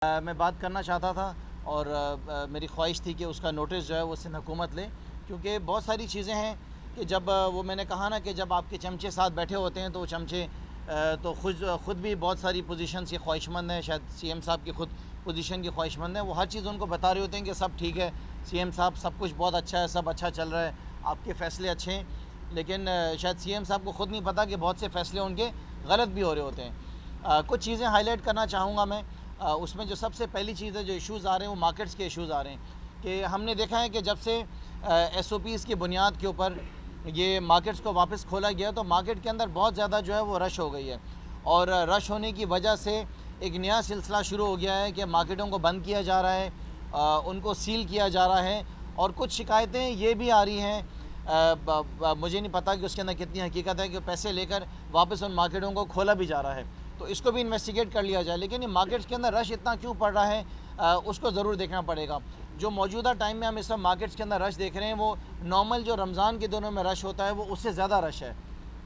मैं बात करना चाहता था और मेरी ख्वाहिश थी कि उसका नोटिस जो है वो सिंध हुकूमत ले, क्योंकि बहुत सारी चीज़ें हैं कि जब वो मैंने कहा ना कि जब आपके चमचे साथ बैठे होते हैं तो वो चमचे तो ख़ुद भी बहुत सारी पोजीशंस के ख्वाहिशमंद हैं। शायद सीएम साहब की ख़ुद पोजीशन की ख्वाहिशमंद है। वो हर चीज़ उनको बता रहे होते हैं कि सब ठीक है सीएम साहब, सब कुछ बहुत अच्छा है, सब अच्छा चल रहा है, आपके फ़ैसले अच्छे हैं। लेकिन शायद सीएम साहब को ख़ुद नहीं पता कि बहुत से फ़ैसले उनके गलत भी हो रहे होते हैं। कुछ चीज़ें हाईलाइट करना चाहूँगा मैं। उसमें जो सबसे पहली चीज़ है, जो इश्यूज़ आ रहे हैं वो मार्केट्स के इश्यूज़ आ रहे हैं कि हमने देखा है कि जब से SOPs की बुनियाद के ऊपर ये मार्केट्स को वापस खोला गया तो मार्केट के अंदर बहुत ज़्यादा जो है वो रश हो गई है, और रश होने की वजह से एक नया सिलसिला शुरू हो गया है कि मार्केटों को बंद किया जा रहा है, उनको सील किया जा रहा है। और कुछ शिकायतें ये भी आ रही हैं, मुझे नहीं पता कि उसके अंदर कितनी हकीकत है, कि पैसे लेकर वापस उन मार्केटों को खोला भी जा रहा है, तो इसको भी इन्वेस्टिगेट कर लिया जाए। लेकिन ये मार्केट्स के अंदर रश इतना क्यों पड़ रहा है, उसको ज़रूर देखना पड़ेगा। जो मौजूदा टाइम में हम इस वक्त मार्केट्स के अंदर रश देख रहे हैं वो नॉर्मल जो रमज़ान के दिनों में रश होता है वो उससे ज़्यादा रश है।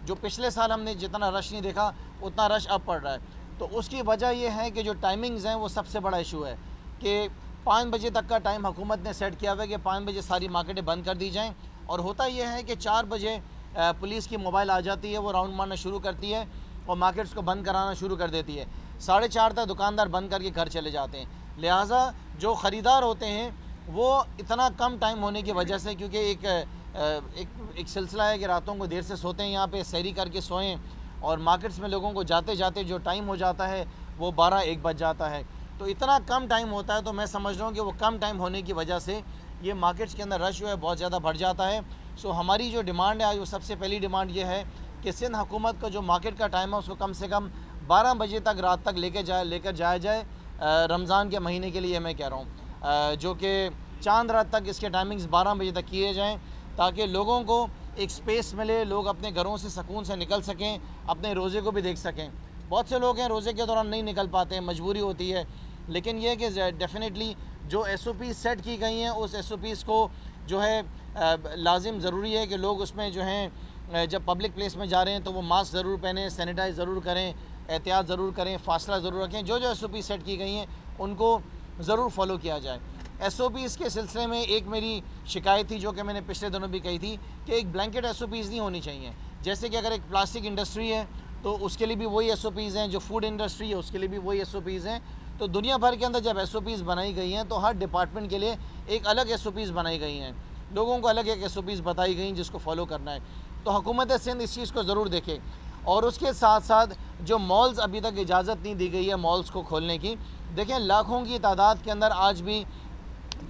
जो पिछले साल हमने जितना रश नहीं देखा उतना रश अब पड़ रहा है। तो उसकी वजह यह है कि जो टाइमिंग्स हैं वो सबसे बड़ा इशू है कि 5 बजे तक का टाइम हुकूमत ने सेट किया हुआ है कि 5 बजे सारी मार्केटें बंद कर दी जाएँ। और होता यह है कि 4 बजे पुलिस की मोबाइल आ जाती है, वो राउंड मारना शुरू करती है और मार्केट्स को बंद कराना शुरू कर देती है। 4:30 तक दुकानदार बंद करके घर चले जाते हैं। लिहाजा जो ख़रीदार होते हैं वो इतना कम टाइम होने की वजह से, क्योंकि एक सिलसिला है कि रातों को देर से सोते हैं, यहाँ पे सहरी करके सोएं, और मार्केट्स में लोगों को जाते जाते जो टाइम हो जाता है वो 12-1 बज जाता है। तो इतना कम टाइम होता है, तो मैं समझ रहा हूँ कि वो कम टाइम होने की वजह से ये मार्केट्स के अंदर रश जो है बहुत ज़्यादा बढ़ जाता है। सो हमारी जो डिमांड है आज, वो सबसे पहली डिमांड ये है कि सिंध हुकूमत का जो मार्केट का टाइम है उसको कम से कम 12 बजे तक रात तक लेकर जाया जाए रमज़ान के महीने के लिए, मैं कह रहा हूँ, जो कि चांद रात तक इसके टाइमिंग्स 12 बजे तक किए जाएं, ताकि लोगों को एक स्पेस मिले, लोग अपने घरों से सुकून से निकल सकें, अपने रोज़े को भी देख सकें। बहुत से लोग हैं रोज़े के दौरान नहीं निकल पाते हैं, मजबूरी होती है। लेकिन यह कि डेफिनेटली जो SOP सेट की गई हैं उस SOPs को जो है लाजिम ज़रूरी है कि लोग उसमें जो हैं जब पब्लिक प्लेस में जा रहे हैं तो वो मास्क ज़रूर पहनें, सैनिटाइज़ ज़रूर करें, एहतियात ज़रूर करें, फ़ासला ज़रूर रखें। जो SOP सेट की गई हैं उनको ज़रूर फॉलो किया जाए। SOPs के सिलसिले में एक मेरी शिकायत थी, जो कि मैंने पिछले दिनों भी कही थी, कि एक ब्लैंकेट SOPs नहीं होनी चाहिए। जैसे कि अगर एक प्लास्टिक इंडस्ट्री है तो उसके लिए भी वही SOPs हैं, जो फूड इंडस्ट्री है उसके लिए भी वही SOPs हैं। तो दुनिया भर के अंदर जब SOPs बनाई गई हैं तो हर डिपार्टमेंट के लिए एक अलग SOPs बनाई गई हैं, लोगों को अलग एक SOPs बताई गई जिसको फॉलो करना है। तो हुकूमत सिंध इस चीज़ को ज़रूर देखे। और उसके साथ साथ जो मॉल्स अभी तक इजाज़त नहीं दी गई है मॉल्स को खोलने की, देखें लाखों की तादाद के अंदर आज भी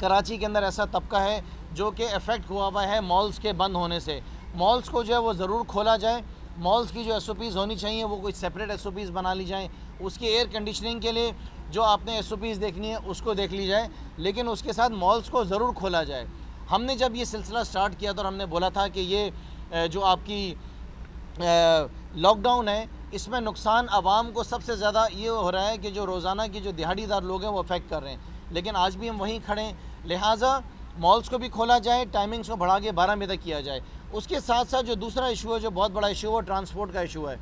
कराची के अंदर ऐसा तबका है जो कि इफ़ेक्ट हुआ है मॉल्स के बंद होने से। मॉल्स को जो है वो ज़रूर खोला जाए। मॉल्स की जो SOPs होनी चाहिए वो कोई सेपरेट SOPs बना ली जाएँ। उसकी एयर कंडीशनिंग के लिए जो आपने SOPs देखनी है उसको देख ली जाए, लेकिन उसके साथ मॉल्स को ज़रूर खोला जाए। हमने जब ये सिलसिला स्टार्ट किया तो हमने बोला था कि ये जो आपकी लॉकडाउन है इसमें नुकसान आवाम को सबसे ज़्यादा ये हो रहा है कि जो रोज़ाना की जो दिहाड़ीदार लोग हैं वो अफेक्ट कर रहे हैं। लेकिन आज भी हम वहीं खड़े हैं। लिहाजा मॉल्स को भी खोला जाए, टाइमिंग्स को बढ़ा के 12 बजे तक किया जाए। उसके साथ साथ जो दूसरा इशू है, जो बहुत बड़ा इशू है, वो ट्रांसपोर्ट का इशू है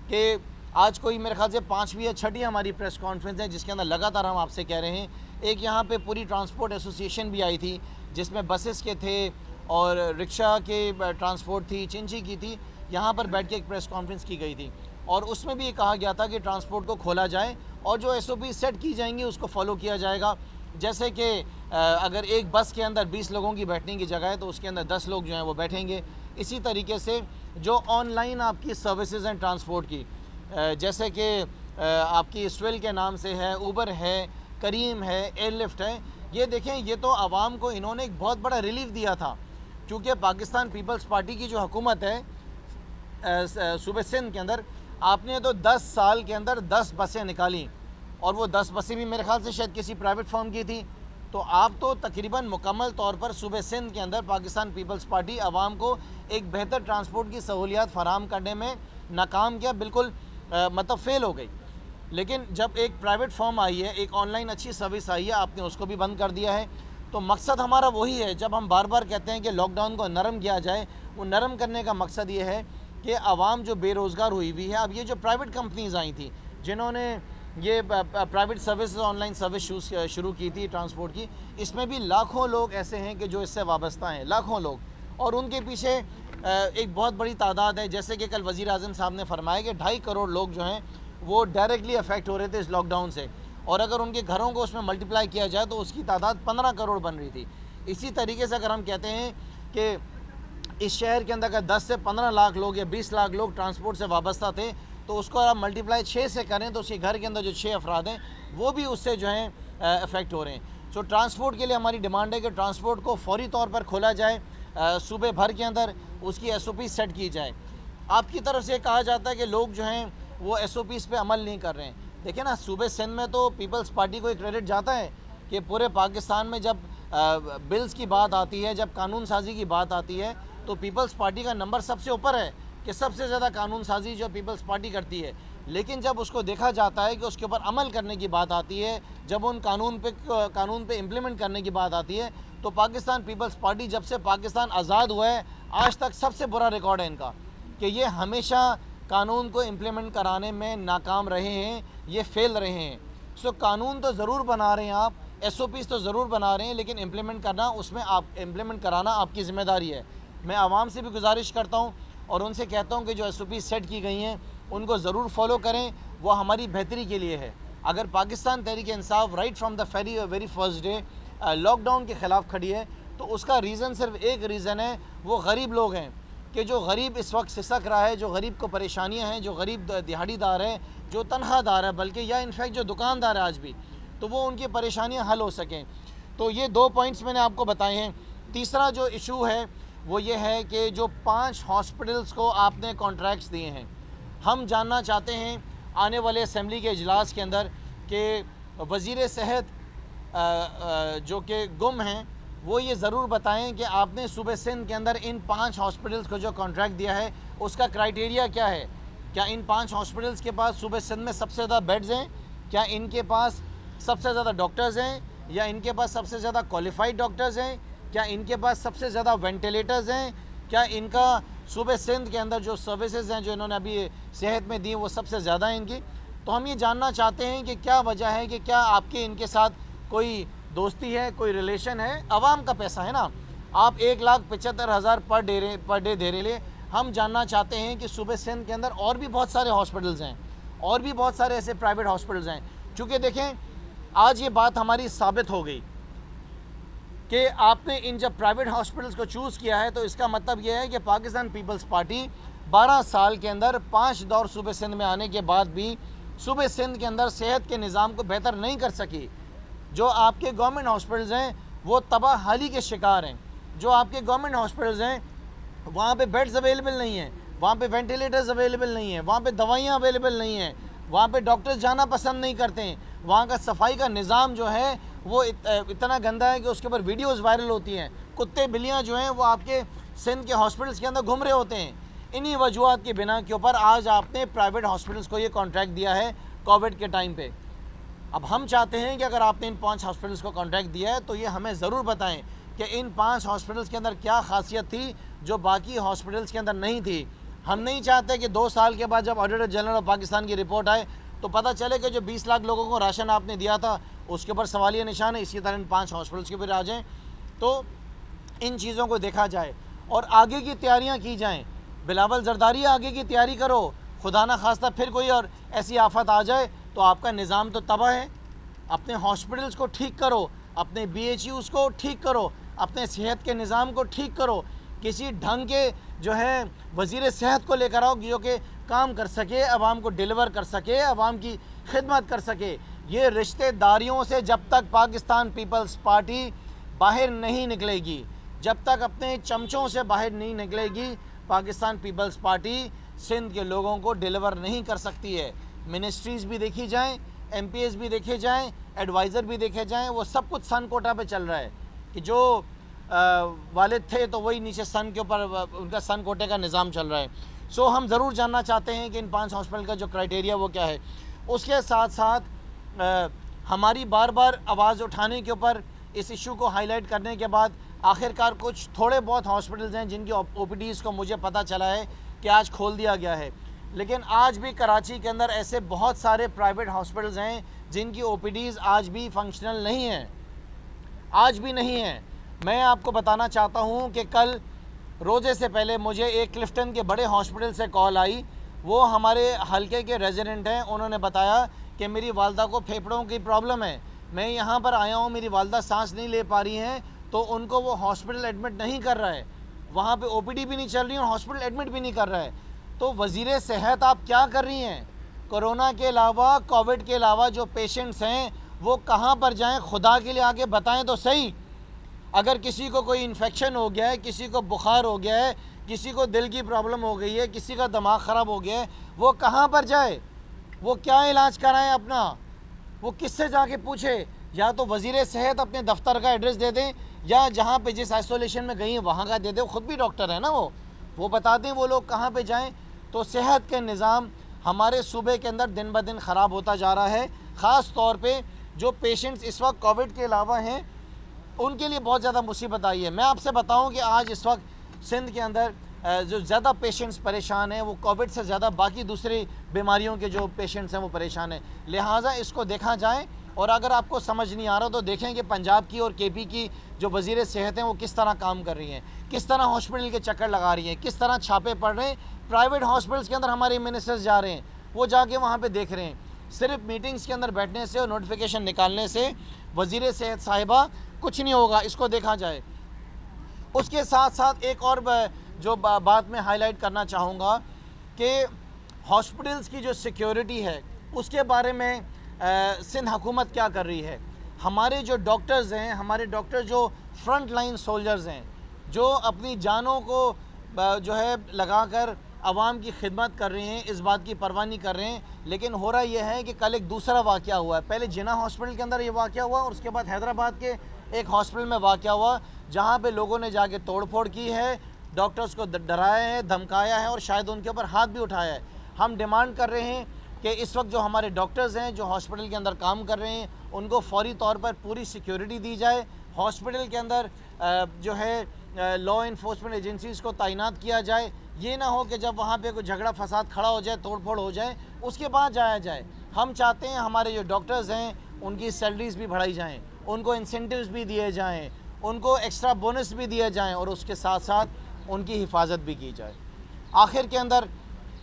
कि आज कोई मेरे ख्याल से 5वीं या 6वीं हमारी प्रेस कॉन्फ्रेंस है जिसके अंदर लगातार हम आपसे कह रहे हैं। एक यहाँ पे पूरी ट्रांसपोर्ट एसोसिएशन भी आई थी जिसमें बसेस के थे और रिक्शा के ट्रांसपोर्ट थी, चिंची की थी। यहाँ पर बैठ के एक प्रेस कॉन्फ्रेंस की गई थी और उसमें भी ये कहा गया था कि ट्रांसपोर्ट को खोला जाए और जो SOP सेट की जाएंगी उसको फॉलो किया जाएगा। जैसे कि अगर एक बस के अंदर 20 लोगों की बैठने की जगह है तो उसके अंदर 10 लोग जो हैं वो बैठेंगे। इसी तरीके से जो ऑनलाइन आपकी सर्विसेज हैं ट्रांसपोर्ट की, जैसे कि आपकी स्विल के नाम से है, ऊबर है, करीम है, एयरलिफ्ट है, ये देखें ये तो आवाम को इन्होंने एक बहुत बड़ा रिलीफ दिया था। क्योंकि पाकिस्तान पीपल्स पार्टी की जो हुकूमत है सूबे सिंध के अंदर, आपने तो 10 साल के अंदर 10 बसें निकाली और वो 10 बसें भी मेरे ख्याल से शायद किसी प्राइवेट फर्म की थी। तो आप तो तकरीबन मुकम्मल तौर पर सूबे सिंध के अंदर पाकिस्तान पीपल्स पार्टी आवाम को एक बेहतर ट्रांसपोर्ट की सहूलियात फराहम करने में नाकाम किया, बिल्कुल मतलब फ़ेल हो गई। लेकिन जब एक प्राइवेट फर्म आई है, एक ऑनलाइन अच्छी सर्विस आई है, आपने उसको भी बंद कर दिया है। तो मकसद हमारा वही है, जब हम बार बार कहते हैं कि लॉकडाउन को नरम किया जाए, वो नरम करने का मकसद ये है कि आवाम जो बेरोज़गार हुई हुई है, अब ये जो प्राइवेट कंपनीज़ आई थी जिन्होंने ये प्राइवेट सर्विस ऑनलाइन सर्विस शुरू की थी ट्रांसपोर्ट की, इसमें भी लाखों लोग ऐसे हैं कि जो इससे वाबस्ता हैं, लाखों लोग, और उनके पीछे एक बहुत बड़ी तादाद है। जैसे कि कल वज़ीर आज़म साहब ने फरमाया कि 2.5 करोड़ लोग जो हैं वो डायरेक्टली अफेक्ट हो रहे थे इस लॉकडाउन से, और अगर उनके घरों को उसमें मल्टीप्लाई किया जाए तो उसकी तादाद 15 करोड़ बन रही थी। इसी तरीके से अगर हम कहते हैं कि इस शहर के अंदर का 10 से 15 लाख लोग या 20 लाख लोग ट्रांसपोर्ट से वाबस्ता थे, तो उसको आप मल्टीप्लाई 6 से करें तो उसके घर के अंदर जो 6 अफराद हैं वो भी उससे जो हैं अफेक्ट हो रहे हैं। सो ट्रांसपोर्ट के लिए हमारी डिमांड है कि ट्रांसपोर्ट को फौरी तौर पर खोला जाए, सूबे भर के अंदर उसकी SOP सेट की जाए। आपकी तरफ से कहा जाता है कि लोग जो हैं वो SOPs पे अमल नहीं कर रहे हैं। देखिए ना, सूबे सिंध में तो पीपल्स पार्टी को एक क्रेडिट जाता है कि पूरे पाकिस्तान में जब बिल्स की बात आती है, जब कानून साजी की बात आती है, तो पीपल्स पार्टी का नंबर सबसे ऊपर है कि सबसे ज़्यादा कानून साजी जो पीपल्स पार्टी करती है। लेकिन जब उसको देखा जाता है कि उसके ऊपर अमल करने की बात आती है, जब उन कानून पे इम्प्लीमेंट करने की बात आती है, तो पाकिस्तान पीपल्स पार्टी जब से पाकिस्तान आज़ाद हुआ है आज तक सबसे बुरा रिकॉर्ड है इनका, कि ये हमेशा कानून को इम्प्लीमेंट कराने में नाकाम रहे हैं, ये फेल रहे हैं। सो कानून तो ज़रूर बना रहे हैं आप, SOPs तो ज़रूर बना रहे हैं, लेकिन इम्प्लीमेंट कराना आपकी ज़िम्मेदारी है। मैं आवाम से भी गुजारिश करता हूँ और उनसे कहता हूँ कि जो SOPs सेट की गई हैं उनको ज़रूर फॉलो करें, वो हमारी बेहतरी के लिए है। अगर Pakistan Tehreek Insaf right from the very first day lockdown के ख़िलाफ़ खड़ी है, तो उसका रीज़न सिर्फ एक रीज़न है, वो गरीब लोग हैं। कि जो गरीब इस वक्त सिसक रहा है, जो गरीब को परेशानियां हैं, जो गरीब दिहाड़ीदार है, जो तनख्वाहदार है, बल्कि या इनफैक्ट जो दुकानदार है आज भी, तो वो उनकी परेशानियां हल हो सकें। तो ये 2 पॉइंट्स मैंने आपको बताए हैं। तीसरा जो इशू है वो ये है कि जो 5 हॉस्पिटल्स को आपने कॉन्ट्रैक्ट्स दिए हैं, हम जानना चाहते हैं आने वाले असम्बली के इजलास के अंदर कि वज़ीर सेहत जो कि गुम हैं, वो ये ज़रूर बताएं कि आपने सूबे सिंध के अंदर इन 5 हॉस्पिटल्स को जो कॉन्ट्रैक्ट दिया है उसका क्राइटेरिया क्या है। क्या इन 5 हॉस्पिटल्स के पास सूबे सिंध में सबसे ज़्यादा बेड्स हैं, क्या इनके पास सबसे ज़्यादा डॉक्टर्स हैं, या इनके पास सबसे ज़्यादा क्वालिफाइड डॉक्टर्स हैं, क्या इनके पास सबसे ज़्यादा वेंटिलेटर्स हैं, क्या इनका सूबे सिंध के अंदर जो सर्विसेज हैं जो इन्होंने अभी सेहत में दी वो सबसे ज़्यादा हैं इनकी। तो हम ये जानना चाहते हैं कि क्या वजह है, कि क्या आपके इनके साथ कोई दोस्ती है, कोई रिलेशन है। आवाम का पैसा है ना, आप 1,75,000 पर डे दे रहे। हम जानना चाहते हैं कि सूबे सिंध के अंदर और भी बहुत सारे हॉस्पिटल्स हैं, और भी बहुत सारे ऐसे प्राइवेट हॉस्पिटल्स हैं। चूँकि देखें, आज ये बात हमारी साबित हो गई कि आपने इन जब प्राइवेट हॉस्पिटल्स को चूज़ किया है, तो इसका मतलब यह है कि पाकिस्तान पीपल्स पार्टी 12 साल के अंदर 5 दौर सूबे सिंध में आने के बाद भी सूबे सिंध के अंदर सेहत के निज़ाम को बेहतर नहीं कर सकी। जो आपके गवर्नमेंट हॉस्पिटल्स हैं वो तबाहाली के शिकार हैं। जो आपके गवर्नमेंट हॉस्पिटल्स हैं वहाँ पे बेड्स अवेलेबल नहीं हैं, वहाँ पे वेंटिलेटर्स अवेलेबल नहीं हैं, वहाँ पे दवाइयाँ अवेलेबल नहीं हैं, वहाँ पे डॉक्टर्स जाना पसंद नहीं करते हैं, वहाँ का सफाई का निज़ाम जो है वो इतना गंदा है कि उसके ऊपर वीडियोज़ वायरल होती हैं। कुत्ते बिल्लियाँ जो हैं वो आपके सिंध के हॉस्पिटल्स के अंदर घूम रहे होते हैं। इन्हीं वजूहत की बिना के ऊपर आज आपने प्राइवेट हॉस्पिटल्स को ये कॉन्ट्रैक्ट दिया है कोविड के टाइम पे। अब हम चाहते हैं कि अगर आपने इन 5 हॉस्पिटल्स को कॉन्ट्रैक्ट दिया है तो ये हमें ज़रूर बताएं कि इन 5 हॉस्पिटल्स के अंदर क्या खासियत थी जो बाकी हॉस्पिटल्स के अंदर नहीं थी। हम नहीं चाहते कि 2 साल के बाद जब ऑडिटर जनरल ऑफ पाकिस्तान की रिपोर्ट आए तो पता चले कि जो 20 लाख लोगों को राशन आपने दिया था उसके ऊपर सवालिया निशान है। इसी तरह इन 5 हॉस्पिटल्स के ऊपर आ जाएँ तो इन चीज़ों को देखा जाए और आगे की तैयारियाँ की जाएँ। बिलावल जरदारी आगे की तैयारी करो, खुदा ना खास्ता फिर कोई और ऐसी आफत आ जाए तो आपका निज़ाम तो तबाह है। अपने हॉस्पिटल्स को ठीक करो, अपने BHUs को ठीक करो, अपने सेहत के निज़ाम को ठीक करो। किसी ढंग के जो है वज़ीर सेहत को लेकर आओ जो कि काम कर सके, आवाम को डिलीवर कर सके, आवाम की खिदमत कर सके। ये रिश्तेदारियों से जब तक पाकिस्तान पीपल्स पार्टी बाहर नहीं निकलेगी, जब तक अपने चमचों से बाहर नहीं निकलेगी, पाकिस्तान पीपल्स पार्टी सिंध के लोगों को डिलीवर नहीं कर सकती है। मिनिस्ट्रीज़ भी देखी जाएं, MPs भी देखे जाएं, एडवाइज़र भी देखे जाएं, वो सब कुछ सन कोटा पे चल रहा है कि जो वालिद थे तो वही नीचे सन के ऊपर उनका सन कोटे का निज़ाम चल रहा है। सो हम ज़रूर जानना चाहते हैं कि इन 5 हॉस्पिटल का जो क्राइटेरिया वो क्या है। उसके साथ साथ हमारी बार बार आवाज़ उठाने के ऊपर इस इशू को हाईलाइट करने के बाद आखिरकार कुछ थोड़े बहुत हॉस्पिटल्स हैं जिनकी OPDs को मुझे पता चला है कि आज खोल दिया गया है। लेकिन आज भी कराची के अंदर ऐसे बहुत सारे प्राइवेट हॉस्पिटल्स हैं जिनकी ओपीडीज़ आज भी फंक्शनल नहीं हैं, आज भी नहीं है। मैं आपको बताना चाहता हूं कि कल रोज़े से पहले मुझे एक क्लिफ्टन के बड़े हॉस्पिटल से कॉल आई। वो हमारे हलके के रेजिडेंट हैं। उन्होंने बताया कि मेरी वालदा को फेफड़ों की प्रॉब्लम है, मैं यहाँ पर आया हूँ, मेरी वालदा सांस नहीं ले पा रही हैं, तो उनको वो हॉस्पिटल एडमिट नहीं कर रहा है, वहाँ पे ओपीडी भी नहीं चल रही है और हॉस्पिटल एडमिट भी नहीं कर रहा है। तो वज़ीर सेहत आप क्या कर रही हैं? कोरोना के अलावा, कोविड के अलावा जो पेशेंट्स हैं वो कहाँ पर जाएं? खुदा के लिए आके बताएं तो सही। अगर किसी को कोई इन्फेक्शन हो गया है, किसी को बुखार हो गया है, किसी को दिल की प्रॉब्लम हो गई है, किसी का दिमाग ख़राब हो गया है, वो कहाँ पर जाए? वो क्या इलाज कराएं अपना? वो किससे जाके पूछे? या तो वज़ीर सेहत अपने दफ्तर का एड्रेस दे दें, या जहाँ पे जिस आइसोलेशन में गई हैं वहाँ का दे दें। ख़ुद भी डॉक्टर है ना, वो बता दें वो लोग कहाँ पे जाएं। तो सेहत के निज़ाम हमारे सूबे के अंदर दिन ब दिन ख़राब होता जा रहा है। ख़ास तौर पे जो पेशेंट्स इस वक्त कोविड के अलावा हैं उनके लिए बहुत ज़्यादा मुसीबत आई है। मैं आपसे बताऊं कि आज इस वक्त सिंध के अंदर जो ज़्यादा पेशेंट्स परेशान हैं वो कोविड से ज़्यादा बाकी दूसरी बीमारियों के जो पेशेंट्स हैं वो परेशान हैं। लिहाजा इसको देखा जाए, और अगर आपको समझ नहीं आ रहा तो देखें कि पंजाब की और केपी की जो वज़ीर सेहत हैं वो किस तरह काम कर रही हैं, किस तरह हॉस्पिटल के चक्कर लगा रही हैं, किस तरह छापे पड़ रहे हैं। प्राइवेट हॉस्पिटल्स के अंदर हमारे मिनिस्टर्स जा रहे हैं, वो जाके वहाँ पे देख रहे हैं। सिर्फ मीटिंग्स के अंदर बैठने से और नोटिफिकेशन निकालने से वज़ीर सेहत साहिबा कुछ नहीं होगा, इसको देखा जाए। उसके साथ साथ एक और जो बात मैं हाईलाइट करना चाहूँगा कि हॉस्पिटल्स की जो सिक्योरिटी है उसके बारे में सिंध हुकूमत क्या कर रही है। हमारे जो डॉक्टर्स हैं, हमारे डॉक्टर जो फ्रंट लाइन सोल्जर्स हैं, जो अपनी जानों को जो है लगाकर आवाम की खिदमत कर रहे हैं, इस बात की परवाह नहीं कर रहे हैं। लेकिन हो रहा यह है कि कल एक दूसरा वाक़या हुआ है। पहले जिना हॉस्पिटल के अंदर ये वाक़या हुआ और उसके बाद हैदराबाद के एक हॉस्पिटल में वाक़या हुआ जहाँ पे लोगों ने जाके तोड़ फोड़ की है, डॉक्टर्स को डराया है, धमकाया है और शायद उनके ऊपर हाथ भी उठाया है। हम डिमांड कर रहे हैं कि इस वक्त जो हमारे डॉक्टर्स हैं जो हॉस्पिटल के अंदर काम कर रहे हैं उनको फौरी तौर पर पूरी सिक्योरिटी दी जाए। हॉस्पिटल के अंदर जो है लॉ इन्फोर्समेंट एजेंसीज़ को तैनात किया जाए। ये ना हो कि जब वहाँ पे कोई झगड़ा फसाद खड़ा हो जाए, तोड़ फोड़ हो जाए, उसके बाद जाया जाए। हम चाहते हैं हमारे जो डॉक्टर्स हैं उनकी सैलरीज़ भी बढ़ाई जाएँ, उनको इंसेंटिव्स भी दिए जाएँ, उनको एक्स्ट्रा बोनस भी दिए जाएँ और उसके साथ साथ उनकी हिफाजत भी की जाए। आखिर के अंदर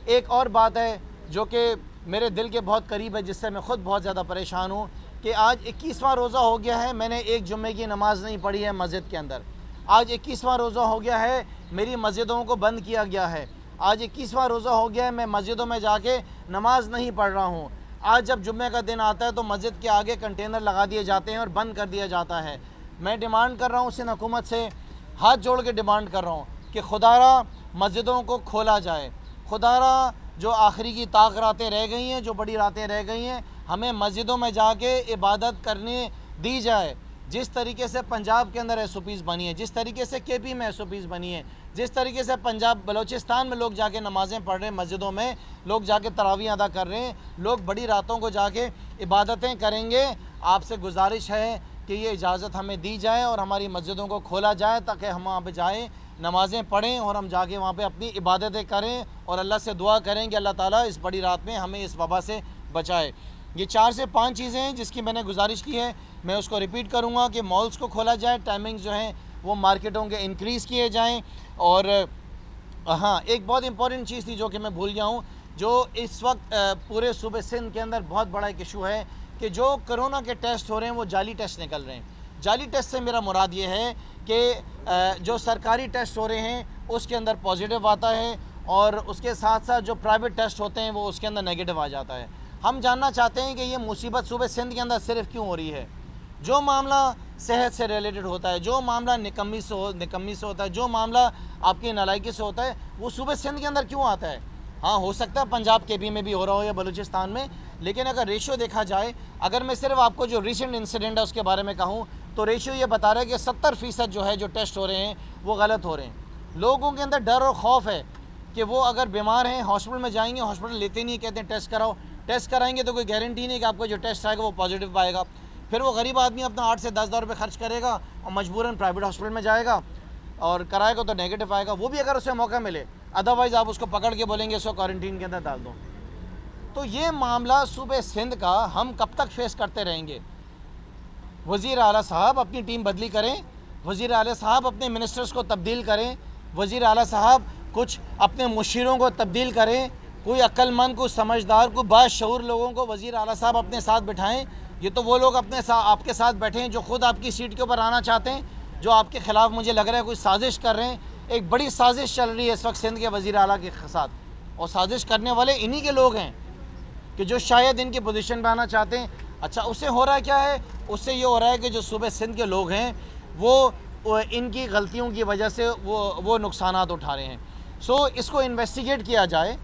एक और बात है जो कि मेरे दिल के बहुत करीब है, जिससे मैं ख़ुद बहुत ज़्यादा परेशान हूँ कि आज 21वां रोज़ा हो गया है, मैंने एक जुम्मे की नमाज़ नहीं पढ़ी है मस्जिद के अंदर। आज 21वां रोज़ा हो गया है, मेरी मस्जिदों को बंद किया गया है। आज 21वां रोज़ा हो गया है, मैं मस्जिदों में जाके नमाज नहीं पढ़ रहा हूँ। आज जब जुम्मे का दिन आता है तो मस्जिद के आगे कंटेनर लगा दिए जाते हैं और बंद कर दिया जाता है। मैं डिमांड कर रहा हूँ सिंध हुकूमत से, हाथ जोड़ के डिमांड कर रहा हूँ कि खुदारा मस्जिदों को खोला जाए। खुदारा जो आखिरी की ताक रातें रह गई हैं, जो बड़ी रातें रह गई हैं, हमें मस्जिदों में जाके इबादत करने दी जाए। जिस तरीके से पंजाब के अंदर एसओपीज़ बनी है, जिस तरीके से केपी में एसओपीज़ बनी है, जिस तरीके से पंजाब बलूचिस्तान में लोग जाके नमाज़ें पढ़ रहे हैं, मस्जिदों में लोग जाके तरावीह अदा कर रहे हैं, लोग बड़ी रातों को जाके इबादतें करेंगे। आपसे गुजारिश है कि ये इजाज़त हमें दी जाए और हमारी मस्जिदों को खोला जाए ताकि हम वहाँ पर जाएँ, नमाज़ें पढ़ें और हम जाके वहाँ पे अपनी इबादतें करें और अल्लाह से दुआ करें कि अल्लाह ताला इस बड़ी रात में हमें इस वबा से बचाए। ये 4 से 5 चीज़ें हैं जिसकी मैंने गुजारिश की है। मैं उसको रिपीट करूँगा कि मॉल्स को खोला जाए, टाइमिंग्स जो हैं वो मार्केटों के इंक्रीज़ किए जाएँ। और हाँ, एक बहुत इंपॉर्टेंट चीज़ थी जो कि मैं भूल गया हूँ, जो इस वक्त पूरे सूबे सिंध के अंदर बहुत बड़ा एक इशू है कि जो कोरोना के टेस्ट हो रहे हैं वो जाली टेस्ट निकल रहे हैं। जाली टेस्ट से मेरा मुराद ये है कि जो सरकारी टेस्ट हो रहे हैं उसके अंदर पॉजिटिव आता है और उसके साथ साथ जो प्राइवेट टेस्ट होते हैं वो उसके अंदर नेगेटिव आ जाता है। हम जानना चाहते हैं कि ये मुसीबत सूबे सिंध के अंदर सिर्फ क्यों हो रही है। जो मामला सेहत से रिलेटेड होता है, जो मामला निकम्मी से होता है, जो मामला आपकी नालायकी से होता है, वो सूबे सिंध के अंदर क्यों आता है। हाँ, हो सकता है पंजाब केपी में भी हो रहा हो या बलूचिस्तान में, लेकिन अगर रेशियो देखा जाए, अगर मैं सिर्फ आपको जो रिसेंट इंसिडेंट है उसके बारे में कहूँ तो रेशियो ये बता रहा है कि 70% जो है जो टेस्ट हो रहे हैं वो गलत हो रहे हैं। लोगों के अंदर डर और खौफ है कि वो अगर बीमार हैं हॉस्पिटल में जाएंगे, हॉस्पिटल लेते नहीं, कहते हैं टेस्ट कराओ। टेस्ट कराएंगे तो कोई गारंटी नहीं कि आपको जो टेस्ट आएगा वो पॉजिटिव पाएगा। फिर वो गरीब आदमी अपना 8 से 10 हज़ार रुपये खर्च करेगा और मजबूरन प्राइवेट हॉस्पिटल में जाएगा और कराएगा तो नेगेटिव आएगा। वो भी अगर उसे मौका मिले अदरवाइज़ आप उसको पकड़ के बोलेंगे इसको क्वारंटीन के अंदर डाल दो। तो ये मामला सूबे सिंध का हम कब तक फेस करते रहेंगे? वज़ीर आला साहब अपनी टीम बदली करें, वज़ीर आला साहब अपने मिनिस्टर्स को तब्दील करें, वज़ीर आला साहब कुछ अपने मुशीरों को तब्दील करें, कोई अक्लमंद, कोई समझदार, कोई बाशऊर लोगों को वज़ीर आला साहब अपने साथ बिठाएं। ये तो वो लोग आपके साथ बैठे हैं जो ख़ुद आपकी सीट के ऊपर आना चाहते हैं, जो आपके ख़िलाफ़ मुझे लग रहा है कोई साजिश कर रहे हैं। एक बड़ी साजिश चल रही है इस वक्त सिंध के वज़ीर आला के साथ, और साजिश करने वाले इन्हीं के लोग हैं कि जो शायद इनकी पोजीशन पर आना चाहते हैं। अच्छा, उससे हो रहा है क्या है? उससे ये हो रहा है कि जो सूबे सिंध के लोग हैं वो इनकी गलतियों की वजह से वो नुकसानात उठा रहे हैं। सो इसको इन्वेस्टिगेट किया जाए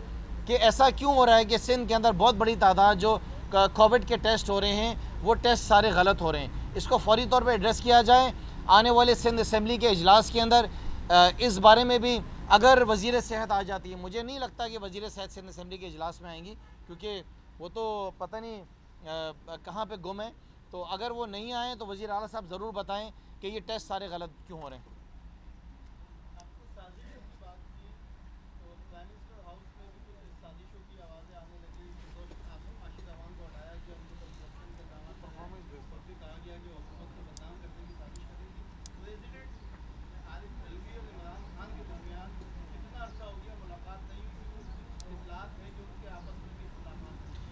कि ऐसा क्यों हो रहा है कि सिंध के अंदर बहुत बड़ी तादाद जो कोविड के टेस्ट हो रहे हैं वो टेस्ट सारे गलत हो रहे हैं। इसको फौरी तौर पर एड्रेस किया जाए। आने वाले सिंध असम्बली के इजलास के अंदर इस बारे में भी अगर वज़ीर सेहत आ जाती है, मुझे नहीं लगता कि वज़ीर सेहत सिंध असम्बली के इजलास में आएंगी, क्योंकि वो तो पता नहीं कहाँ पे गुम है। तो अगर वो नहीं आए तो वज़ीर आला साहब ज़रूर बताएं कि ये टेस्ट सारे गलत क्यों हो रहे हैं।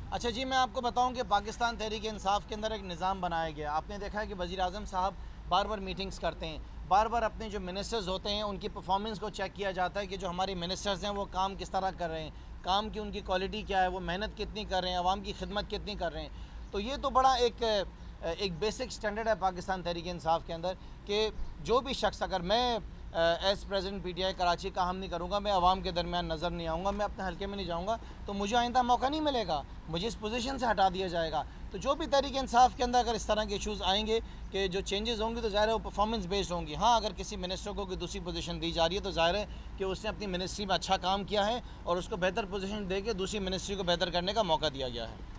अच्छा जी, मैं आपको बताऊं कि पाकिस्तान तहरीक इंसाफ के अंदर एक निज़ाम बनाया गया। आपने देखा है कि वज़ीर आज़म साहब बार बार मीटिंग्स करते हैं, बार बार अपने जो मिनिस्टर्स होते हैं उनकी परफॉर्मेंस को चेक किया जाता है कि जो हमारे मिनिस्टर्स हैं वो काम किस तरह कर रहे हैं, काम की उनकी क्वालिटी क्या है, वो मेहनत कितनी कर रहे हैं, आवाम की खिदमत कितनी कर रहे हैं। तो ये तो बड़ा एक बेसिक स्टैंडर्ड है पाकिस्तान तहरीक इंसाफ के अंदर कि जो भी शख्स, अगर मैं एज़ प्रेसिडेंट PTI कराची का हम नहीं करूँगा, मैं आवाम के दरमियान नज़र नहीं आऊँगा, मैं अपने हल्के में नहीं जाऊँगा, तो मुझे आइंदा मौका नहीं मिलेगा, मुझे इस पोजीशन से हटा दिया जाएगा। तो जो भी तहरीक इंसाफ के अंदर अगर इस तरह के इशूज़ आएंगे कि जो चेंजेस होंगे तो ज़ाहिर है वो परफॉर्मेंस बेस्ड होंगी। हाँ, अगर किसी मिनिस्टर को कोई दूसरी पोजीशन दी जा रही है तो ज़ाहिर है कि उसने अपनी मिनिस्ट्री में अच्छा काम किया है और उसको बेहतर पोजीशन दे के दूसरी मिनिस्ट्री को बेहतर करने का मौका दिया गया है।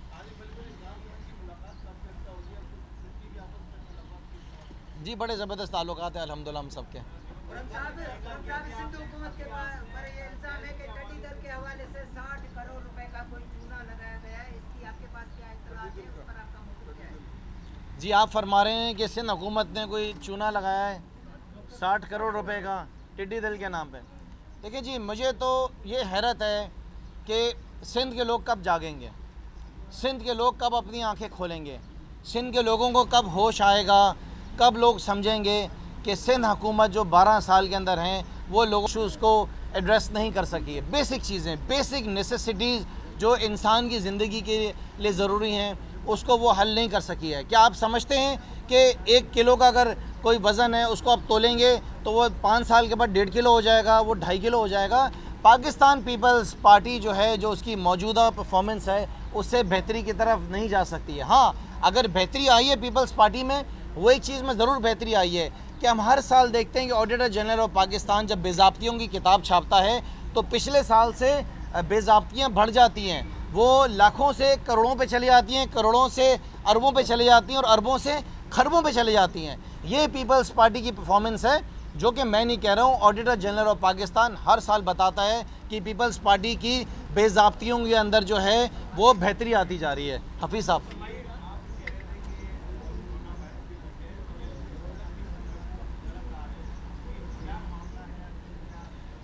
जी, बड़े ज़बरदस्त ताल्लुकात हैं अल्हम्दुलिल्लाह हम सबके। सिंध हुकूमत के पर ये इल्जाम है कि टिड्डी दल के हवाले से 60 करोड़ रुपए का कोई चूना लगाया गया है, इसकी आपके पास क्या इत्तलात है, उस पर आपका मौक़िफ़ क्या है? जी, आप फरमा रहे हैं कि सिंध हुकूमत ने कोई चूना लगाया है 60 करोड़ रुपए का टिड्डी दल के नाम पे। देखिए जी, मुझे तो ये हैरत है कि सिंध के लोग कब जागेंगे, सिंध के लोग कब अपनी आंखें खोलेंगे, सिंध के लोगों को कब होश आएगा, कब लोग समझेंगे कि सिंध हुकूमत जो 12 साल के अंदर हैं वो लोगों इशूज़ को एड्रेस नहीं कर सकी है। बेसिक चीज़ें, बेसिक नेसेसिटीज़ जो इंसान की ज़िंदगी के लिए ज़रूरी हैं उसको वो हल नहीं कर सकी है। क्या आप समझते हैं कि 1 किलो का अगर कोई वज़न है उसको आप तोलेंगे तो वो 5 साल के बाद 1.5 किलो हो जाएगा, वो 2.5 किलो हो जाएगा? पाकिस्तान पीपल्स पार्टी जो है, जो उसकी मौजूदा परफॉर्मेंस है उससे बेहतरी की तरफ नहीं जा सकती है। हाँ, अगर बेहतरी आई है पीपल्स पार्टी में, वो एक चीज़ में ज़रूर बेहतरी आई है कि हम हर साल देखते हैं कि ऑडिटर जनरल ऑफ पाकिस्तान जब बेज़ाब्तियों की किताब छापता है तो पिछले साल से बेज़ाब्तियाँ बढ़ जाती हैं, वो लाखों से करोड़ों पे चली जाती हैं, करोड़ों से अरबों पे चली जाती हैं और अरबों से खरबों पे चली जाती हैं। ये पीपल्स पार्टी की परफॉर्मेंस है, जो कि मैं नहीं कह रहा हूँ, ऑडिटर जनरल ऑफ पाकिस्तान हर साल बताता है कि पीपल्स पार्टी की बेज़ाब्तियों के अंदर जो है वो बेहतरी आती जा रही है। हफीज़ साहब।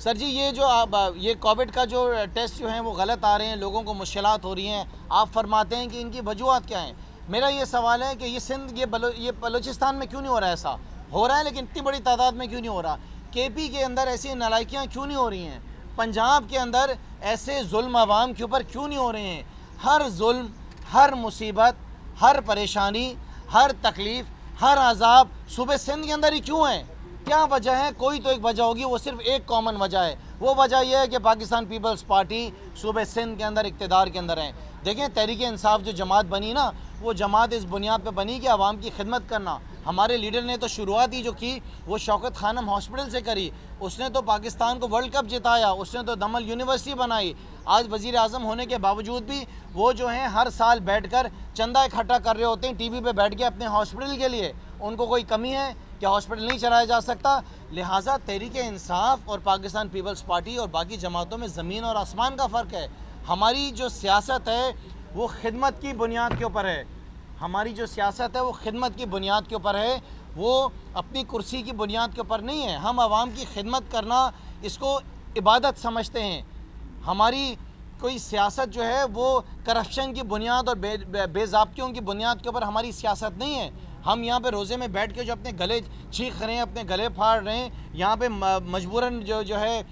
सर जी, ये कोविड का जो टेस्ट जो हैं वो गलत आ रहे हैं, लोगों को मुश्किलात हो रही हैं, आप फरमाते हैं कि इनकी वजूहत क्या हैं? मेरा ये सवाल है कि ये सिंध, ये बलूचिस्तान में क्यों नहीं हो रहा है? ऐसा हो रहा है लेकिन इतनी बड़ी तादाद में क्यों नहीं हो रहा? KP के अंदर ऐसी नालायकियाँ क्यों नहीं हो रही हैं? पंजाब के अंदर ऐसे जुल्म आवाम के ऊपर क्यों नहीं हो रहे हैं? हर जुल्म, हर मुसीबत, हर परेशानी, हर तकलीफ़, हर अजाब सूबे सिंध के अंदर ही क्यों है? क्या वजह है? कोई तो एक वजह होगी, वो सिर्फ एक कॉमन वजह है। वो वजह यह है कि पाकिस्तान पीपल्स पार्टी सूबे सिंध के अंदर इक़्तिदार के अंदर है। देखें, तहरीक इंसाफ जो जमात बनी ना, वो जमात इस बुनियाद पे बनी कि आवाम की खिदमत करना। हमारे लीडर ने तो शुरुआत ही जो की वो शौकत खानम हॉस्पिटल से करी, उसने तो पाकिस्तान को वर्ल्ड कप जिताया, उसने तो दमल यूनिवर्सिटी बनाई। आज वज़ीर आज़म होने के बावजूद भी वो जो हैं हर साल बैठ कर चंदा इकट्ठा कर रहे होते हैं TV पे बैठ के अपने हॉस्पिटल के लिए। उनको कोई कमी है क्या हॉस्पिटल नहीं चलाया जा सकता? लिहाजा तहरीक इंसाफ और पाकिस्तान पीपल्स पार्टी और बाकी जमातों में ज़मीन और आसमान का फ़र्क है। हमारी जो सियासत है वो खिदमत की बुनियाद के ऊपर है। हमारी जो सियासत है वो खिदमत की बुनियाद के ऊपर है, वो अपनी कुर्सी की बुनियाद के ऊपर नहीं है। हम आवाम की खिदमत करना इसको इबादत समझते हैं। हमारी कोई सियासत जो है वो करप्शन की बुनियाद और बेज़ाब्तियों की बुनियाद के ऊपर हमारी सियासत नहीं है। हम यहाँ पे रोज़े में बैठ के जो अपने गले चीख रहे हैं, अपने गले फाड़ रहे हैं, यहाँ पे मजबूरन जो है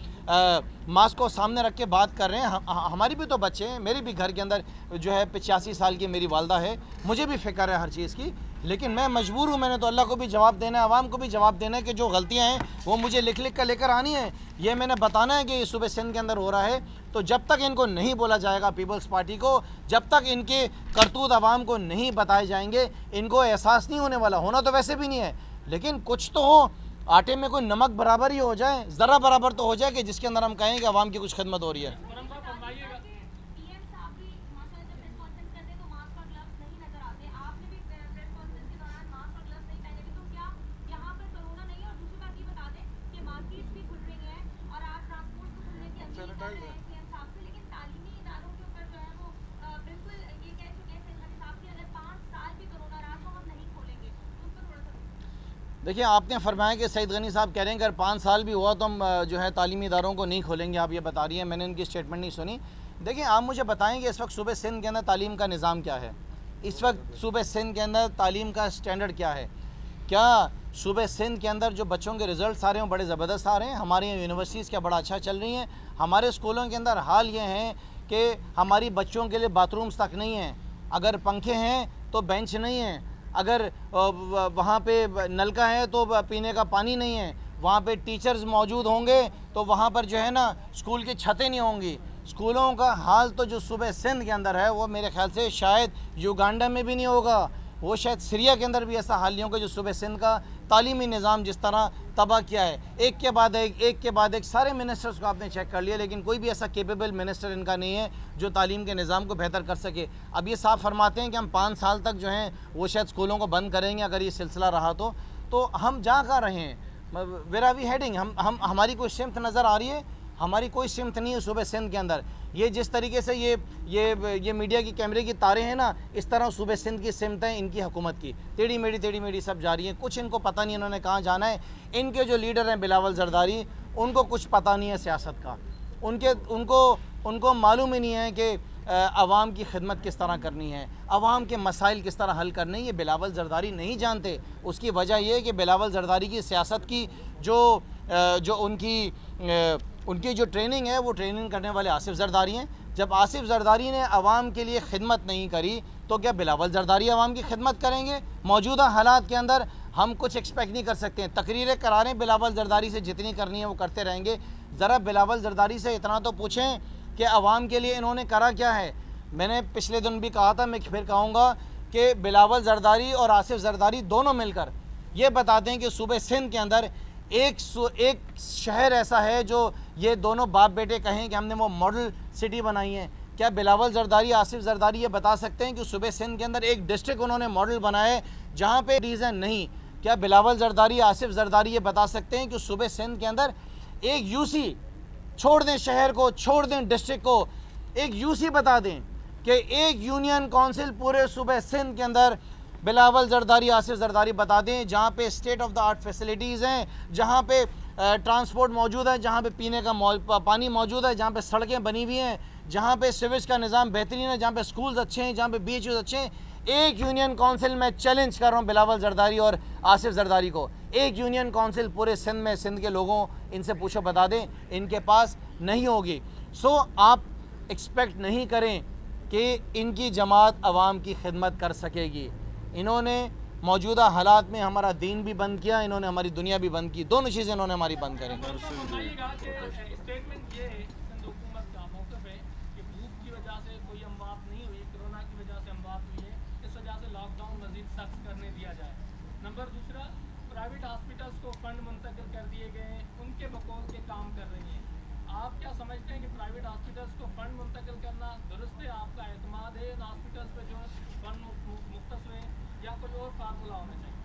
मास्क को सामने रख के बात कर रहे हैं। हमारी भी तो बच्चे हैं, मेरे भी घर के अंदर जो है 85 साल की मेरी वालदा है, मुझे भी फ़िक्र है हर चीज़ की, लेकिन मैं मजबूर हूँ। मैंने तो अल्लाह को भी जवाब देना है, आवाम को भी जवाब देना है कि जो गलतियाँ हैं वो मुझे लिख कर लेकर आनी है। ये मैंने बताना है कि ये सूबे सिंध के अंदर हो रहा है। तो जब तक इनको नहीं बोला जाएगा पीपल्स पार्टी को, जब तक इनके करतूत आवाम को नहीं बताए जाएंगे, इनको एहसास नहीं होने वाला। होना तो वैसे भी नहीं है, लेकिन कुछ तो हो, आटे में कोई नमक बराबर ही हो जाए, ज़रा बराबर तो हो जाए कि जिसके अंदर हम कहें कि आवाम की कुछ खिदमत हो रही है। देखिए, आपने फरमाया कि सईद गनी साहब कह रहे हैं कि अगर 5 साल भी हुआ तो हम जो है तालीमी इदारों को नहीं खोलेंगे। आप ये बता रही हैं, मैंने उनकी स्टेटमेंट नहीं सुनी। देखिए, आप मुझे बताएं कि इस वक्त सूबे सिंध के अंदर तालीम का निज़ाम क्या है? इस वक्त सूबे सिंध के अंदर तालीम का स्टैंडर्ड क्या है? क्या सूबे सिंध के अंदर जो बच्चों के रिज़ल्ट आ रहे हैं वो बड़े ज़बरदस्त आ रहे हैं? हमारी यूनिवर्सिटीज़ क्या बड़ा अच्छा चल रही हैं? हमारे स्कूलों के अंदर हाल ये है कि हमारी बच्चों के लिए बाथरूम्स तक नहीं हैं। अगर पंखे हैं तो बेंच नहीं है, अगर वहाँ पे नलका है तो पीने का पानी नहीं है, वहाँ पे टीचर्स मौजूद होंगे तो वहाँ पर जो है ना स्कूल की छतें नहीं होंगी। स्कूलों का हाल तो जो सूबे सिंध के अंदर है वो मेरे ख्याल से शायद युगांडा में भी नहीं होगा, वो शायद सीरिया के अंदर भी ऐसा हाल नहीं होगा जो सूबे सिंध का तालीमी निज़ाम जिस तरह तबाह किया है। एक के बाद एक सारे मिनिस्टर्स को आपने चेक कर लिया, लेकिन कोई भी ऐसा केपेबल मिनिस्टर इनका नहीं है जो तालीम के निज़ाम को बेहतर कर सके। अब ये साफ फरमाते हैं कि हम 5 साल तक जो हैं वो शायद स्कूलों को बंद करेंगे अगर ये सिलसिला रहा तो हम जा कर रहे हैं? Where are we heading? हमारी कोई सिमत नज़र आ रही है? हमारी कोई सिमत नहीं है सूबे सिंध के अंदर। ये जिस तरीके से ये मीडिया की कैमरे की तारें हैं ना, इस तरह सूबे सिंध की सिमतें इनकी हुकूमत की टेढ़ी मेढ़ी सब जा रही हैं। कुछ इनको पता नहीं इन्होंने कहाँ जाना है। इनके जो लीडर हैं बिलावल जरदारी, उनको कुछ पता नहीं है सियासत का। उनको मालूम ही नहीं है कि आवाम की खिदमत किस तरह करनी है, आवाम के मसाइल किस तरह हल करने, ये बिलावल जरदारी नहीं जानते। उसकी वजह यह है कि बिलावल जरदारी की सियासत की जो उनकी जो ट्रेनिंग है वो ट्रेनिंग करने वाले आसिफ जरदारी हैं। जब आसिफ जरदारी ने आवाम के लिए खिदमत नहीं करी तो क्या बिलावल जरदारी आवाम की खिदमत करेंगे? मौजूदा हालात के अंदर हम कुछ एक्सपेक्ट नहीं कर सकते हैं। तकरीरें करा रहे हैं बिलावल जरदारी से, जितनी करनी है वो करते रहेंगे। ज़रा बिलावल जरदारी से इतना तो पूछें कि आवाम के लिए इन्होंने करा क्या है। मैंने पिछले दिन भी कहा था, मैं फिर कहूँगा कि बिलावल जरदारी और आसिफ जरदारी दोनों मिलकर ये बताते हैं कि सूबे सिंध के अंदर एक शहर ऐसा है जो ये दोनों बाप बेटे कहें कि हमने वो मॉडल सिटी बनाई है। क्या बिलावल जरदारी, आसिफ जरदारी ये बता सकते हैं कि सूबे सिंध के अंदर एक डिस्ट्रिक्ट उन्होंने मॉडल बनाया है जहाँ पे रीज़न नहीं? क्या बिलावल जरदारी, आसिफ जरदारी ये बता सकते हैं कि सूबे सिंध के अंदर एक यूसी, छोड़ दें शहर को, छोड़ दें डिस्ट्रिक्ट को, एक यूसी बता दें कि एक यूनियन काउंसिल पूरे सूबे सिंध के अंदर बिलावल जरदारी, आसिफ जरदारी बता दें जहाँ पे state of the art facilities हैं, जहाँ पे ट्रांसपोर्ट मौजूद है, जहाँ पे पीने का पानी मौजूद है, जहाँ पे सड़कें बनी हुई हैं, जहाँ पे सिविज का निज़ाम बेहतरीन है, जहाँ पे स्कूल्स अच्छे हैं, जहाँ पे बीचेस अच्छे हैं। एक यूनियन काउंसिल में चैलेंज कर रहा हूँ बिलावल जरदारी और आसिफ जरदारी को, एक यूनियन काउंसिल पूरे सिंध में, सिंध के लोगों, इनसे पूछो बता दें, इनके पास नहीं होगी। सो आप एक्सपेक्ट नहीं करें कि इनकी जमात अवाम की खिदमत कर सकेगी। इन्होंने मौजूदा हालात में हमारा दीन भी बंद किया, इन्होंने हमारी दुनिया भी बंद की, दोनों चीज़ें इन्होंने हमारी बंद करें। स्टेटमेंट ये है हुकूमत का मौक़िफ़ है कि भूख की वजह से कोई अमवात नहीं हुई, कोरोना की वजह से अमवात हुई है, इस वजह से लॉकडाउन मज़ीद सख्त करने दिया जाए। नंबर दूसरा, प्राइवेट हॉस्पिटल्स को फंड मुंतकिल कर दिए गए हैं, उनके बकौल के काम कर रही हैं। आप क्या समझते हैं कि प्राइवेट हॉस्पिटल्स को फंड मुंतकिल करना दुरुस्त है? आपका एतमाद है इन हॉस्पिटल्स पर जो फंड मुख्तस हुए, या कोई और फार्मूला होना चाहिए?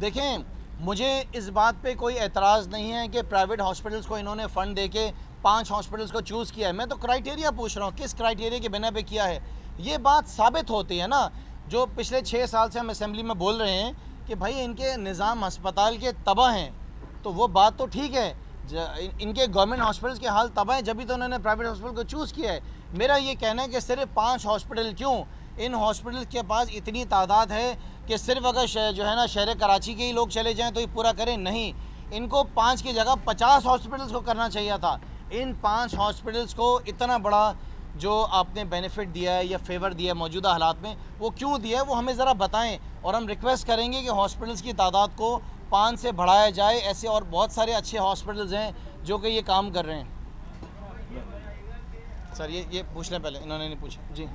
देखें, मुझे इस बात पे कोई एतराज़ नहीं है कि प्राइवेट हॉस्पिटल्स को इन्होंने फ़ंड दे के 5 हॉस्पिटल्स को चूज़ किया है। मैं तो क्राइटेरिया पूछ रहा हूँ, किस क्राइटेरिया के बिना पे किया है। ये बात साबित होती है ना, जो पिछले 6 साल से हम असेंबली में बोल रहे हैं कि भाई इनके निज़ाम अस्पताल के तबाह हैं, तो वो बात तो ठीक है, इनके गवर्नमेंट हॉस्पिटल्स के हाल तबाह हैं, जब भी तो उन्होंने प्राइवेट हॉस्पिटल को चूज़ किया है। मेरा ये कहना है कि सिर्फ 5 हॉस्पिटल क्यों, इन हॉस्पिटल्स के पास इतनी तादाद है कि सिर्फ अगर जो है ना शहर कराची के ही लोग चले जाएं तो ये पूरा करें, नहीं, इनको 5 की जगह 50 हॉस्पिटल्स को करना चाहिए था। इन 5 हॉस्पिटल्स को इतना बड़ा जो आपने बेनिफिट दिया है या फेवर दिया है मौजूदा हालात में, वो क्यों दिया है वो हमें ज़रा बताएं, और हम रिक्वेस्ट करेंगे कि हॉस्पिटल्स की तादाद को 5 से बढ़ाया जाए। ऐसे और बहुत सारे अच्छे हॉस्पिटल्स हैं जो कि ये काम कर रहे हैं। सर ये पूछ लें पहले, इन्होंने नहीं पूछा जी।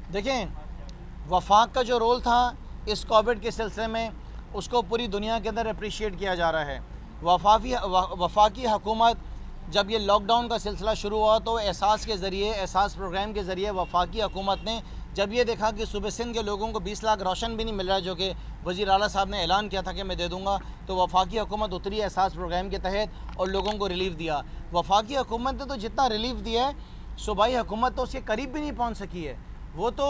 देखें, वफाक का जो रोल था इस कोविड के सिलसिले में, उसको पूरी दुनिया के अंदर अप्रिशिएट किया जा रहा है। वफाकी हुकूमत जब ये लॉकडाउन का सिलसिला शुरू हुआ तो एहसास के ज़रिए, एहसास प्रोग्राम के ज़रिए वफाकी हुकूमत ने जब ये देखा कि सूबे सिंध के लोगों को 20 लाख राशन भी नहीं मिल रहा है, जो कि वज़ीर आला साहब ने ऐलान किया था कि मैं दे दूँगा, तो वफाकी हुकूमत उतरी एहसास प्रोग्राम के तहत और लोगों को रिलीफ दिया। वफाकी हुकूमत ने तो जितना रिलीफ दिया है, सूबाई हुकूमत तो उसके करीब भी नहीं पहुँच सकी है। वो तो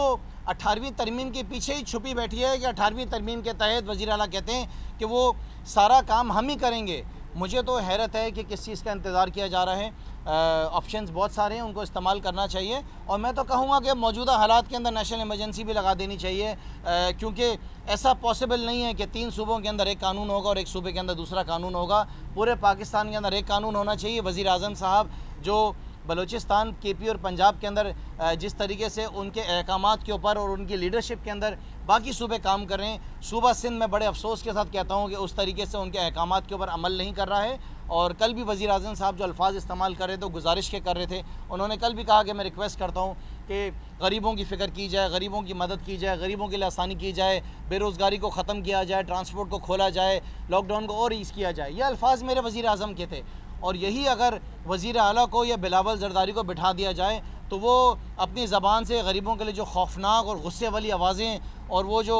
18वीं तरमीम के पीछे ही छुपी बैठी है कि 18वीं तरमीम के तहत वज़ीर आला कहते हैं कि वो सारा काम हम ही करेंगे। मुझे तो हैरत है कि किस चीज़ का इंतज़ार किया जा रहा है। ऑप्शंस बहुत सारे हैं, उनको इस्तेमाल करना चाहिए, और मैं तो कहूँगा कि मौजूदा हालात के अंदर नेशनल इमरजेंसी भी लगा देनी चाहिए, क्योंकि ऐसा पॉसिबल नहीं है कि 3 सूबों के अंदर एक कानून होगा और एक सूबे के अंदर दूसरा कानून होगा। पूरे पाकिस्तान के अंदर एक कानून होना चाहिए। वज़ीर आज़म साहब जो बलूचिस्तान, केपी और पंजाब के अंदर जिस तरीके से उनके अहकामात के ऊपर और उनकी लीडरशिप के अंदर बाकी सूबे काम कर रहे हैं, सूबा सिंध में बड़े अफसोस के साथ कहता हूँ कि उस तरीके से उनके अहकामात के ऊपर अमल नहीं कर रहा है। और कल भी वज़ीर आज़म साहब जो अल्फाज इस्तेमाल कर रहे थे, गुजारिश के कर रहे थे, उन्होंने कल भी कहा कि मैं रिक्वेस्ट करता हूँ कि गरीबों की फ़िक्र की जाए, गरीबों की मदद की जाए, गरीबों के लिए आसानी की जाए, बेरोज़गारी को ख़त्म किया जाए, ट्रांसपोर्ट को खोला जाए, लॉकडाउन को और ईज़ किया जाए। ये अल्फाज मेरे वज़ीर आज़म के थे, और यही अगर वज़ीर आला को या बिलावल ज़रदारी को बिठा दिया जाए तो वो अपनी ज़बान से गरीबों के लिए जो खौफनाक और गुस्से वाली आवाज़ें और वो जो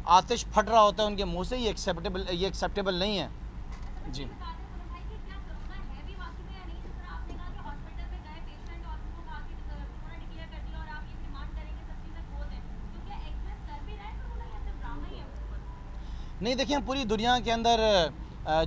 आतिश फट रहा होता है उनके मुंह से, ये एक्सेप्टेबल नहीं है जी। नहीं, देखिए पूरी दुनिया के अंदर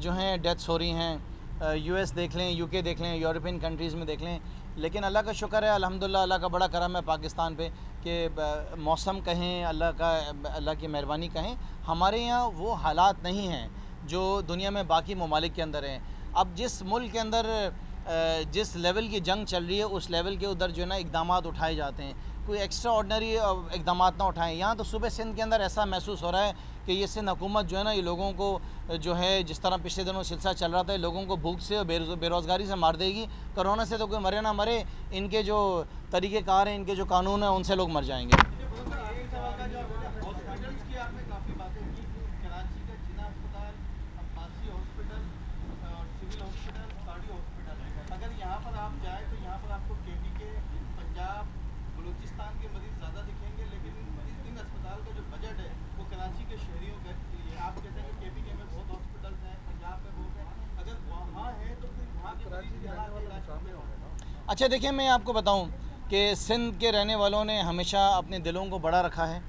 जो हैं डेथ्स हो रही हैं, यूएस देख लें, यूके देख लें, यूरोपियन कंट्रीज़ में देख लें, लेकिन अल्लाह का शुक्र है, अल्हम्दुलिल्लाह, अल्लाह का बड़ा करम है पाकिस्तान पे कि मौसम कहें, अल्लाह की मेहरबानी कहें, हमारे यहाँ वो हालात नहीं हैं जो दुनिया में बाकी ममालिक के अंदर हैं। अब जिस मुल्क के अंदर जिस लेवल की जंग चल रही है, उस लेवल के उधर जो है ना इक़दामात उठाए जाते हैं, कोई एक्स्ट्रा ऑर्डनरी इक़दामात ना उठाएं। यहाँ तो सूबे सिंध के अंदर ऐसा महसूस हो रहा है कि ये सिंध हुकूमत जो है ना, ये लोगों को जो है, जिस तरह पिछले दिनों सिलसिला चल रहा था, लोगों को भूख से और बेरोज़गारी से मार देगी। कोरोना से तो कोई मरे ना मरे, इनके जो तरीक़ेकार हैं, इनके जो कानून हैं, उनसे लोग मर जाएंगे। अच्छा देखिए, मैं आपको बताऊं कि सिंध के रहने वालों ने हमेशा अपने दिलों को बड़ा रखा है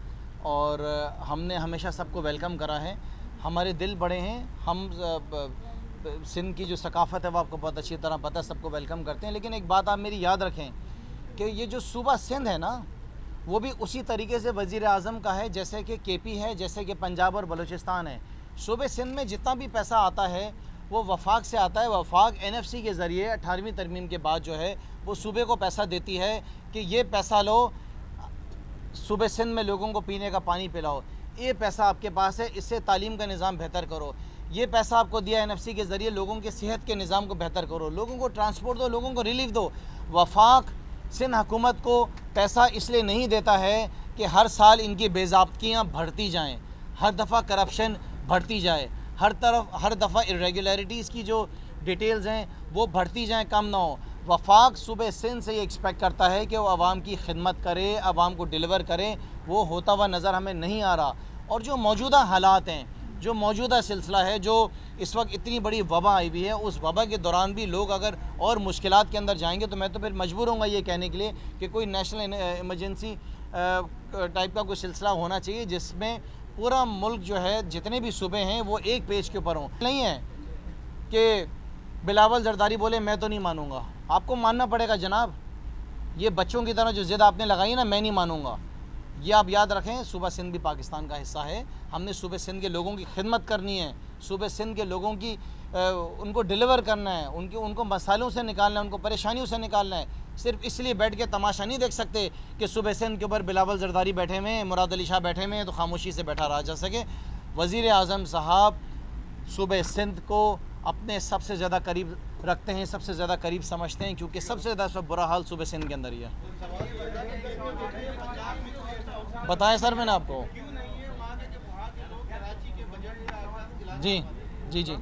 और हमने हमेशा सबको वेलकम करा है। हमारे दिल बड़े हैं, हम सिंध की जो सकाफ़त है वो आपको बहुत अच्छी तरह पता है, सबको वेलकम करते हैं। लेकिन एक बात आप मेरी याद रखें कि ये जो सूबा सिंध है ना, वो भी उसी तरीके से वज़ीर आज़म का है जैसे कि केपी है, जैसे कि पंजाब और बलूचिस्तान है। सूबे सिंध में जितना भी पैसा आता है वो वफाक से आता है। वफाक NFC के ज़रिए 18वीं तरमीम के बाद जो है वो सूबे को पैसा देती है कि ये पैसा लो, सूबे सिंध में लोगों को पीने का पानी पिलाओ, ये पैसा आपके पास है, इससे तालीम का निज़ाम बेहतर करो, ये पैसा आपको दिया NFC के ज़रिए लोगों के सेहत के निज़ाम को बेहतर करो, लोगों को ट्रांसपोर्ट दो, लोगों को रिलीफ दो। वफाक सिंध हुकूमत को पैसा इसलिए नहीं देता है कि हर साल इनकी बेज़ाब्तियाँ बढ़ती जाएँ, हर दफ़ा करप्शन बढ़ती जाए, हर दफ़ा इरेगुलरिटीज़ की जो डिटेल्स हैं वो बढ़ती जाएँ, कम ना हो। वफाक सूबे सिंध से ये एक्सपेक्ट करता है कि वो आवाम की खिदमत करे, आवाम को डिलीवर करे, वो होता हुआ नज़र हमें नहीं आ रहा। और जो मौजूदा हालात हैं, जो मौजूदा सिलसिला है, जो इस वक्त इतनी बड़ी वबा आई हुई है, उस वबा के दौरान भी लोग अगर और मुश्किलात के अंदर जाएंगे तो मैं तो फिर मजबूर हूँगा ये कहने के लिए कि कोई नेशनल इमरजेंसी टाइप का कोई सिलसिला होना चाहिए जिसमें पूरा मुल्क जो है, जितने भी सूबे हैं वो एक पेज के ऊपर हों। नहीं है कि बिलावल जरदारी बोले मैं तो नहीं मानूंगा। आपको मानना पड़ेगा जनाब। ये बच्चों की तरह जो ज़िद आपने लगाई ना, मैं नहीं मानूंगा, ये आप याद रखें। सूबा सिंध भी पाकिस्तान का हिस्सा है। हमने सूबे सिंध के लोगों की खिदमत करनी है, सूबे सिंध के लोगों की उनको डिलीवर करना है, उनको मसालों से निकालना है, उनको परेशानियों से निकालना है। सिर्फ इसलिए बैठ के तमाशा नहीं देख सकते कि सूबे सिंध के ऊपर बिलावल जरदारी बैठे हुए हैं, मुराद अली शाह बैठे हुए हैं, तो खामोशी से बैठा रहा जा सके। वज़ीर आज़म साहब सूबे सिंध को अपने सबसे ज़्यादा करीब रखते हैं, सबसे ज़्यादा करीब समझते हैं, क्योंकि सबसे ज़्यादा बुरा हाल सूबे सिंध के अंदर ही है। बताएं सर मैंने आपको। जी जी जी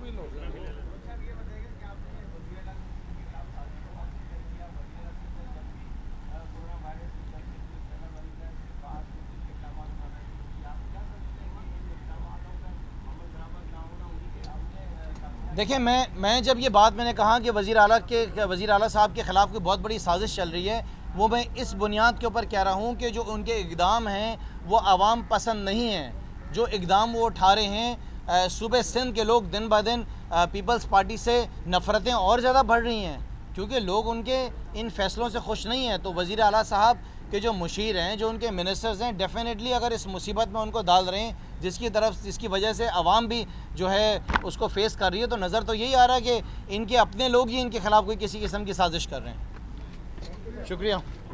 देखिए, मैं जब ये बात मैंने कहा कि वज़ीर आला साहब के ख़िलाफ़ कोई बहुत बड़ी साजिश चल रही है, वो मैं इस बुनियाद के ऊपर कह रहा हूँ कि जो उनके इक़दाम हैं वो आवाम पसंद नहीं हैं। जो इक़दाम वो उठा रहे हैं, सूबे सिंध के लोग दिन ब दिन पीपल्स पार्टी से नफ़रतें और ज़्यादा बढ़ रही हैं, क्योंकि लोग उनके इन फ़ैसलों से खुश नहीं हैं। तो वज़ीर आला साहब के जो मुशीर हैं, जो उनके मिनिस्टर्स हैं, डेफिनेटली अगर इस मुसीबत में उनको डाल रहे हैं जिसकी वजह से आवाम भी जो है उसको फेस कर रही है, तो नज़र तो यही आ रहा है कि इनके अपने लोग ही इनके ख़िलाफ़ कोई किसी किस्म की साजिश कर रहे हैं। शुक्रिया।